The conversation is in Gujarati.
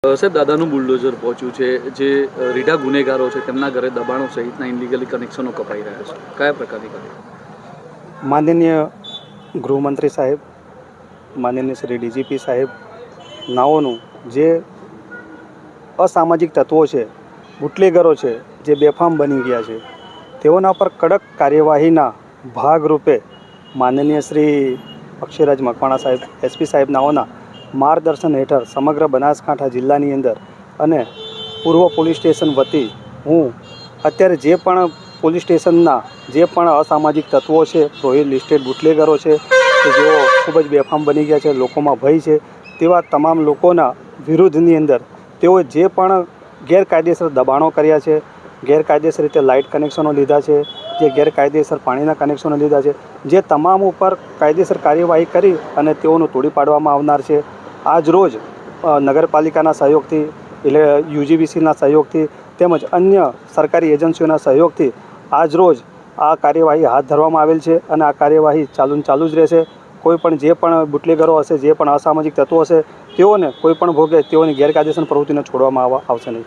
સાહેબ, દાદાનું બુલડોઝર પહોંચ્યું છે, જે રીઢા ગુનેગારો છે તેમના ઘરે દબાણો સહિતના ઇનલીગલી કનેક્શનો કપાઈ રહ્યા છે. કયા પ્રકારની કાર્યવાહી? માનનીય ગૃહમંત્રી સાહેબ, માનનીય શ્રી ડીજીપી સાહેબ નાઓનું જે અસામાજિક તત્વો છે, બુટલેગરો છે, જે બેફામ બની ગયા છે, તેઓના પર કડક કાર્યવાહીના ભાગરૂપે માનનીય શ્રી અક્ષયરાજ મકવાણા સાહેબ, એસપી સાહેબ નાઓના માર્ગદર્શન હેઠળ સમગ્ર બનાસકાંઠા જિલ્લાની અંદર અને પૂર્વ પોલીસ સ્ટેશન વતી હું અત્યારે જે પણ પોલીસ સ્ટેશનના જે પણ અસામાજિક તત્વો છે, લિસ્ટેડ બુટલેગરો છે કે જેઓ ખૂબ જ બેફામ બની ગયા છે, લોકોમાં ભય છે, તેવા તમામ લોકોના વિરુદ્ધની અંદર તેઓ જે પણ ગેરકાયદેસર દબાણો કર્યા છે, ગેરકાયદેસર રીતે લાઇટ કનેક્શનો લીધા છે, જે ગેરકાયદેસર પાણીના કનેક્શનો લીધા છે, જે તમામ ઉપર કાયદેસર કાર્યવાહી કરી અને તેઓનું તોડી પાડવામાં આવનાર છે. આજ રોજ નગરપાલિકાના સહયોગથી, એટલે યુજીવીસીના સહયોગથી તેમજ અન્ય સરકારી એજન્સીઓના સહયોગથી આજ રોજ આ કાર્યવાહી હાથ ધરવામાં આવેલ છે અને આ કાર્યવાહી ચાલુ જ રહેશે. કોઈ પણ જે પણ બુટલેગરો હશે, જે પણ અસામાજિક તત્વો હશે, તેઓને કોઈ પણ ભોગે તેઓની ગેરકાયદેસર પ્રવૃત્તિને છોડવામાં આવશે નહીં.